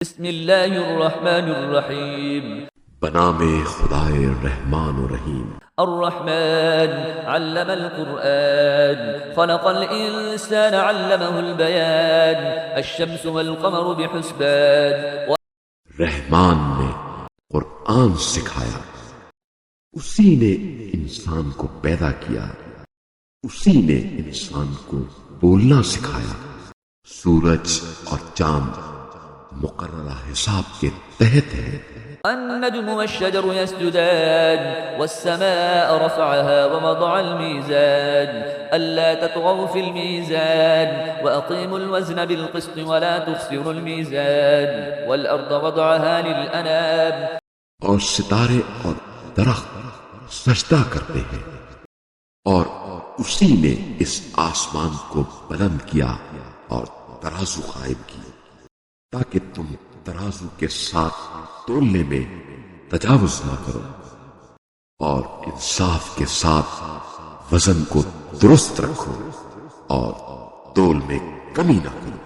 بسم اللہ الرحمن الرحیم بنام خدائے رحمان و رحیم۔ الرحمن علم القرآن خلق الإنسان علمه البيان الشمس والقمر بحسبان رحمان نے قرآن سکھایا، اسی نے انسان کو پیدا کیا، اسی نے انسان کو بولنا سکھایا۔ سورج اور چاند مقررہ حساب کے تحت ہے۔ النجم والشجر يسجدان والسماء رفعها ووضع الميزان ألا تطغوا في الميزان وأقيموا الوزن بالقسط ولا تخسروا الميزان والأرض وضعها للأنام۔ اور ستارے اور درخت سجدہ کرتے ہیں، اور اسی نے اس آسمان کو بلند کیا اور ترازو قائم کی تاکہ تم ترازو کے ساتھ تولنے میں تجاوز نہ کرو، اور انصاف کے ساتھ وزن کو درست رکھو اور تول میں کمی نہ کرو۔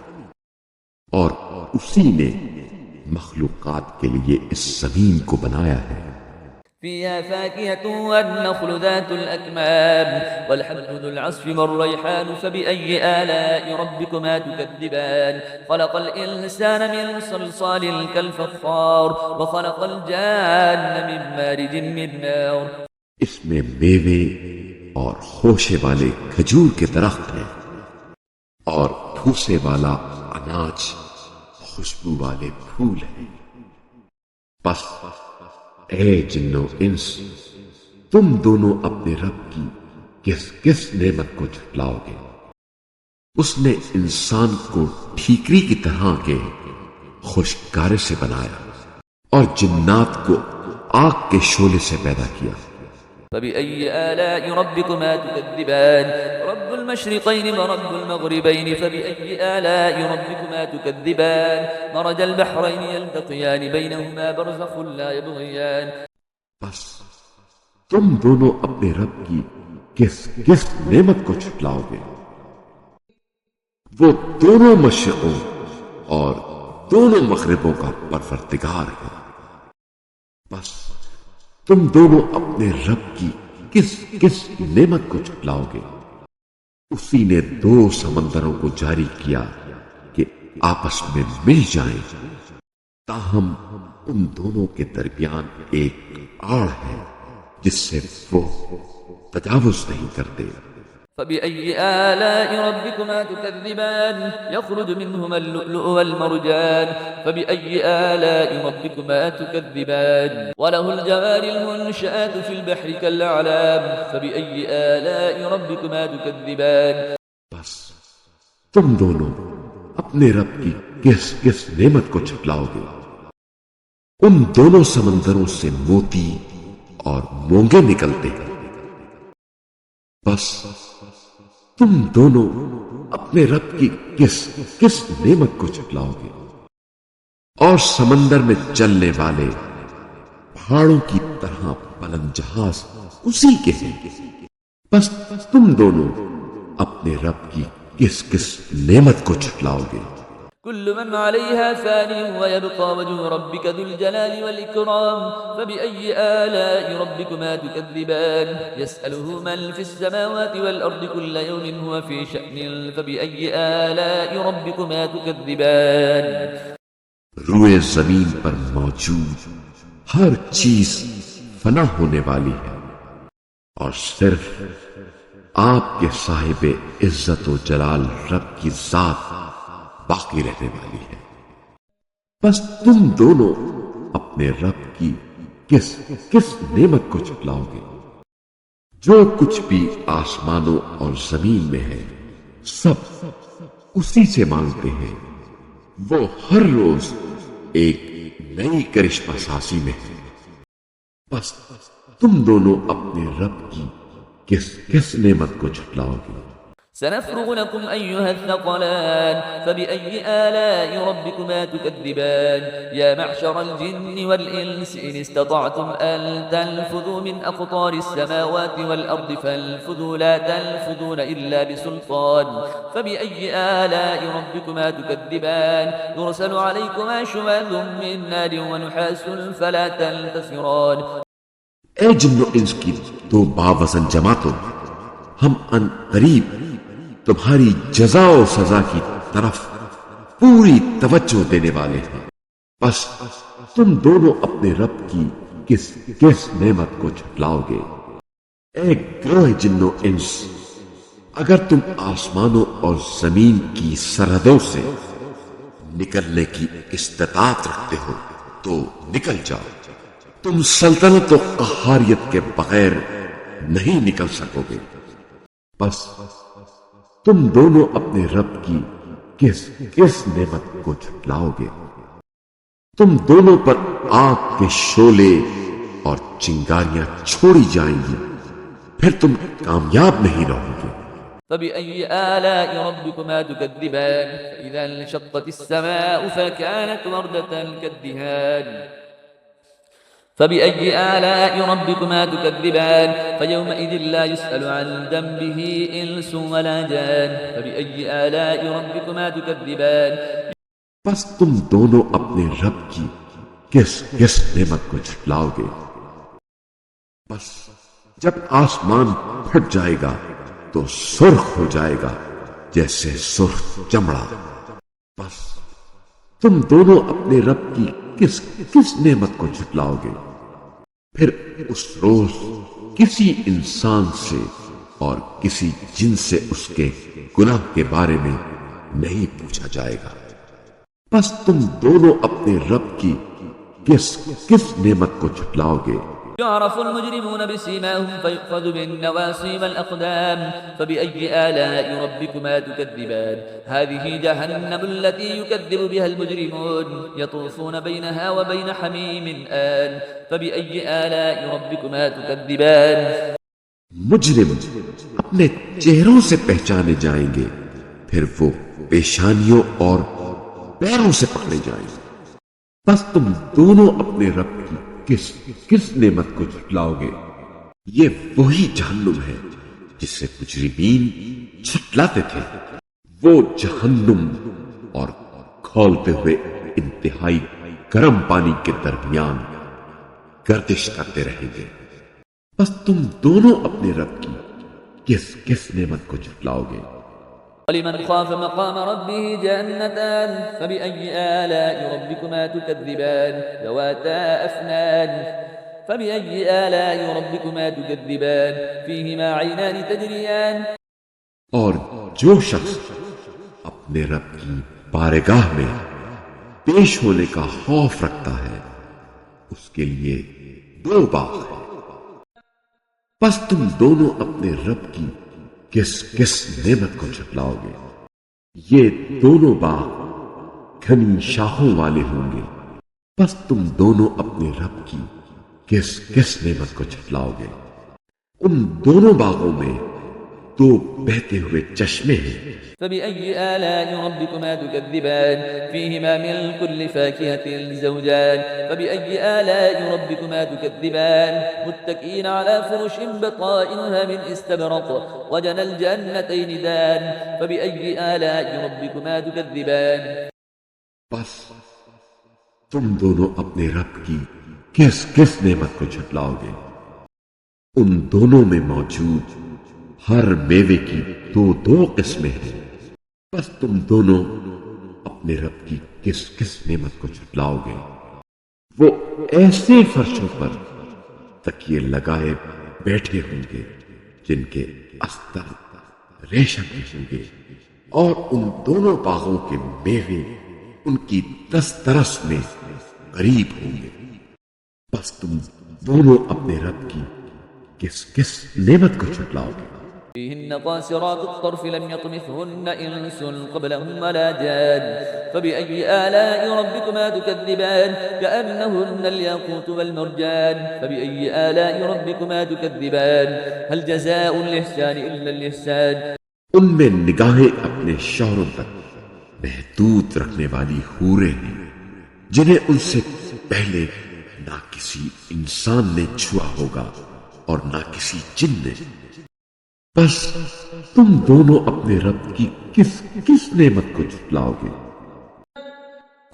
اور اسی نے مخلوقات کے لیے اس زمین کو بنایا ہے۔ فيها فاكهة والنخل ذات الأكمام والحب ذو العصف والريحان فبأي آلاء ربكما تكذبان خلق الإنسان من صلصال كالفخار وخلق الجان من مارج من نار۔ اس میں میوے اور خوشے والے کھجور کے درخت ہیں، اور پھوسے والا اناج، خوشبو والے پھول ہیں۔ پس اے جنو انس، تم دونوں اپنے رب کی کس کس نعمت کو جھٹلاؤ گے؟ اس نے انسان کو ٹھیکری کی طرح کے خوشگوارے سے بنایا اور جنات کو آگ کے شعلے سے پیدا کیا۔ فبأي آلاء ربكما تكذبان رب المشرقين ورب المغربين فبأي آلاء ربكما تكذبان مرج البحرين يلتقيان بينهما برزخ لا يبغيان۔ بس تم دونوں اپنے رب کی کس کس نعمت کو جھٹلاؤ گے؟ وہ دونوں مشرقوں اور دونوں مغربوں کا پروردگار ہے۔ بس تم دونوں اپنے رب کی کس کس نعمت کو جھٹلاؤ گے؟ اسی نے دو سمندروں کو جاری کیا کہ آپس میں مل جائیں، تاہم ان دونوں کے درمیان ایک آڑ ہے جس سے وہ تجاوز نہیں کرتے۔ فبأي آلاء ربكما تكذبان يخرج منهما اللؤلؤ والمرجان فبأي آلاء ربكما تكذبان وله الجوار المنشآت في البحر كالأعلام فبأي آلاء ربكما تكذبان۔ بس تم دونوں اپنے رب کی کس کس نعمت کو جھٹلاؤ گے؟ ان دونوں سمندروں سے موتی اور مونگے نکلتے ہیں۔ بس تم دونوں اپنے رب کی کس کس نعمت کو جھٹلاؤ گے؟ اور سمندر میں چلنے والے پہاڑوں کی طرح بلند جہاز اسی کے ہیں۔ بس تم دونوں اپنے رب کی کس کس نعمت کو جھٹلاؤ گے؟ كل من عليها فان ويبقى وجه ربك ذو الجلال والإكرام فبأي آلاء ربكما تكذبان يسأله من في السماوات والأرض كل يوم هو في شأن فبأي آلاء ربكما تكذبان۔ روئے زمین پر موجود ہر چیز فنا ہونے والی ہے، اور صرف آپ کے صاحب عزت و جلال رب کی ذات باقی رہنے والی ہے۔ بس تم دونوں اپنے رب کی کس کس نعمت کو جھٹلاؤ گے؟ جو کچھ بھی آسمانوں اور زمین میں ہے سب اسی سے مانگتے ہیں۔ وہ ہر روز ایک نئی کرشمہ سازی میں ہے۔ بس تم دونوں اپنے رب کی کس کس نعمت کو جھٹلاؤ گے؟ سنفرغ لكم أيها الثقلان فبأي آلاء ربكما تكذبان يا معشر الجن والإنس إن استطعتم أن تنفذوا من أقطار السماوات والأرض فانفذوا لا تنفذون إلا بسلطان فبأي آلاء ربكما تكذبان يرسل عليكما شواذ من نار ونحاس فلا تنتصران اے جن و انس کی دو باوزن جماعتوں، ہم ان قریب تمہاری جزا و سزا کی طرف پوری توجہ دینے والے ہیں، بس تم دونوں اپنے رب کی کس کس نعمت کو جھٹلاؤ گے؟ اے گروہ جن و انس، اگر تم آسمانوں اور زمین کی سرحدوں سے نکلنے کی استطاعت رکھتے ہو تو نکل جاؤ، تم سلطنت و قہاریت کے بغیر نہیں نکل سکو گے، بس تم دونوں اپنے رب کی کس کس نعمت کو جھٹلاؤ گے؟ تم دونوں پر آگ کے شعلے اور چنگاریاں چھوڑی جائیں گی، پھر تم کامیاب نہیں رہو گے۔ فبأي آلاء ربكما تكذبان فإذا انشقت السماء فكانت وردة كالدهان فبأي آلاء ربكما تكذبان فيومئذ لا يسأل عن ذنبه إنس ولا جان فبأي آلاء ربكما تكذبان بس تم دونوں اپنے رب کی کس کس نعمت کو جھٹلاؤ گے؟ بس جب آسمان پھٹ جائے گا تو سرخ ہو جائے گا جیسے سرخ چمڑا، بس تم دونوں اپنے رب کی کس کس نعمت کو جھٹلاؤ گے؟ پھر اس روز کسی انسان سے اور کسی جن سے اس کے گناہ کے بارے میں نہیں پوچھا جائے گا، بس تم دونوں اپنے رب کی کس کس نعمت کو جھٹلاؤ گے؟ يعرف المجرمون بسيماهم فيؤخذ بالنواصي والأقدام فبأي آلاء ربكما تكذبان هذه جهنم التي يكذب بها المجرمون يطوفون بينها وبين حميم آن فبأي آلاء ربكما تكذبان مجرم اپنے چہروں سے پہچانے جائیں گے، پھر وہ پیشانیوں اور پیروں سے پکڑے جائیں گے، بس تم دونوں اپنے رب کی کس کس نعمت کو جھٹلاؤ گے؟ یہ وہی جہنم ہے جس سے مجرمین جھٹلاتے تھے، وہ جہنم اور کھولتے ہوئے انتہائی گرم پانی کے درمیان گردش کرتے رہیں گے، بس تم دونوں اپنے رب کی کس کس نعمت کو جھٹلاؤ گے؟ ولمن خاف مقام ربه جنتان فبأي آلاء ربكما تكذبان ذواتا أفنان فبأي آلاء ربكما تكذبان فيهما عينان تجريان اور جو شخص اپنے رب کی بارگاہ میں پیش ہونے کا خوف رکھتا ہے اس کے لیے دو باغ ہیں، بس تم دونوں اپنے رب کی کس کس نعمت کو جھٹلاؤ گے؟ یہ دونوں باغ گھنی شاخوں والے ہوں گے، بس تم دونوں اپنے رب کی کس کس نعمت کو جھٹلاؤ گے؟ ان دونوں باغوں میں دو بہتے ہوئے چشمے ہیں۔ فبأي آلاء ربكما تكذبان فيهما من كل فاكهة زوجان فبأي آلاء ربكما تكذبان متكئين على فرش بطائنها من استبرق وجنى الجنتين دان فبأي آلاء ربكما تكذبان بس تم دونوں اپنے رب کی کس کس نعمت کو جھٹلاؤ گے؟ ان دونوں میں موجود ہر میوے کی دو دو قسمیں ہیں، بس تم دونوں اپنے رب کی کس کس نعمت کو جھٹلاؤ گے؟ وہ ایسے فرشوں پر تکیے لگائے بیٹھے ہوں گے جن کے استر ریشم کے ہوں گے، اور ان دونوں باغوں کے میوے ان کی دسترس میں قریب ہوں گے، بس تم دونوں اپنے رب کی کس کس نعمت کو جھٹلاؤ گے؟ فيهن قاصرات الطرف لم يطمثهن إنس قبلهم ولا جان فبأي آلاء ربكما تكذبان كأنهن الياقوت والمرجان فبأي آلاء ربكما تكذبان هل جزاء الإحسان إلا الإحسان ان میں نگاہیں اپنے شوہروں تک محدود رکھنے والی حوریں ہیں جنہیں ان سے پہلے نہ کسی انسان نے چھوا ہوگا اور نہ کسی جن نے. بس تم دونوں اپنے رب کی کس کس نعمت کو جھٹلاؤ گے؟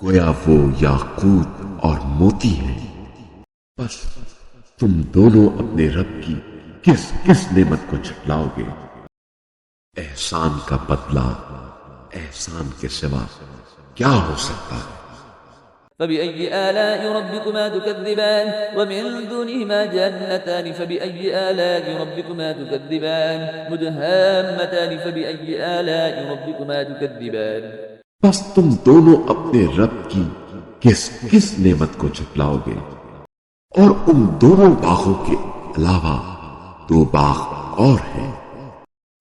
گویا وہ یاقوت اور موتی ہیں. بس تم دونوں اپنے رب کی کس کس نعمت کو جھٹلاؤ گے؟ احسان کا بدلہ احسان کے سوا کیا ہو سکتا ہے؟ فبأي آلاء ربكما تكذبان ومن دونهما جنتان فبأي آلاء ربكما تكذبان مدهامتان فبأي آلاء ربكما تكذبان. بس تم دونوں اپنے رب کی کس کس نعمت کو جھٹلاؤ گے؟ اور ان دونوں باغوں کے علاوہ 2 باغ اور ہیں.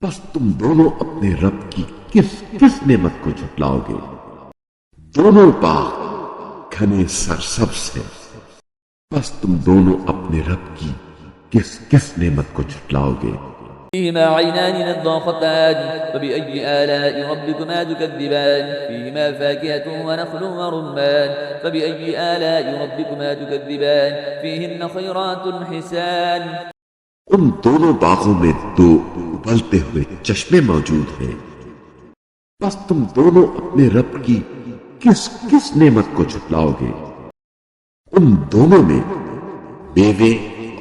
بس تم دونوں اپنے رب کی کس کس نعمت کو جھٹلاؤ گے؟ دونوں باغ گھنے سرسبز ہیں. بس تم دونوں اپنے رب کی کس کس نعمت کو جھٹلاؤ گے؟ فيهما عينان نضاختان فبأي آلاء ربكما تكذبان فيهما فاكهة ونخل ورمان فبأي آلاء ربكما تكذبان فيهن خيرات حسان. ان دونوں باغوں میں 2 ابلتے ہوئے چشمے موجود ہیں. بس تم دونوں اپنے رب کی کس کس نعمت کو جھٹلاؤ گے؟ ان دونوں میں میوے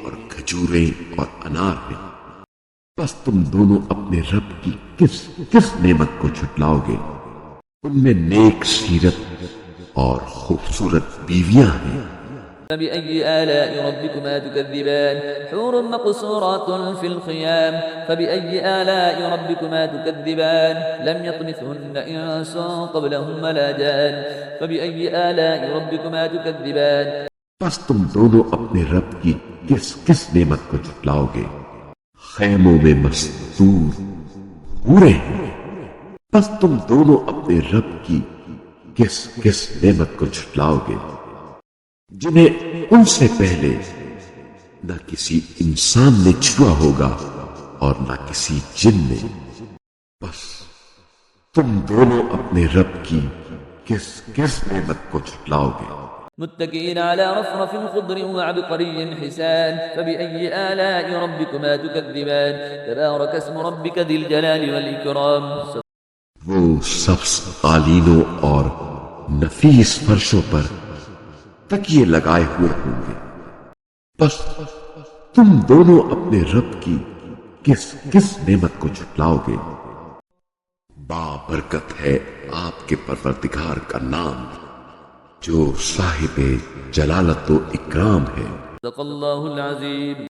اور کھجوریں اور انار ہیں. بس تم دونوں اپنے رب کی کس کس نعمت کو جھٹلاؤ گے؟ ان میں نیک سیرت اور خوبصورت بیویاں ہیں. فبأي آلاء ربكما تكذبان حور مقصورات في الخيام فبأي آلاء ربكما تكذبان لم يطمثهن إنس قبلهم ولا جان فبأي آلاء ربكما تكذبان. بس تم دونوں اپنے رب کی کس کس نعمت کو جھٹلاؤ گے؟ خیموں میں مستور حوریں ہیں. بس تم دونوں اپنے رب کی کس کس نعمت کو جھٹلاؤ گے جنہیں ان سے پہلے نہ کسی انسان نے چھوا ہوگا اور نہ کسی جن نے. بس تم دونوں اپنے رب کی کس کس نعمت کو جھٹلاؤ گے؟ متكئين على رفرف خضر وعبقري حسان فبأي آلاء ربكما تكذبان تبارك اسم ربك ذي الجلال والإكرام. وہ سبز قالینوں اور نفیس فرشوں پر تکیے لگائے ہوئے ہوں گے. بس تم دونوں اپنے رب کی کس کس نعمت کو جھٹلاؤ گے؟ بابرکت ہے آپ کے پروردگار کا نام جو صاحب جلالت و اکرام ہے. صدق اللہ العظیم.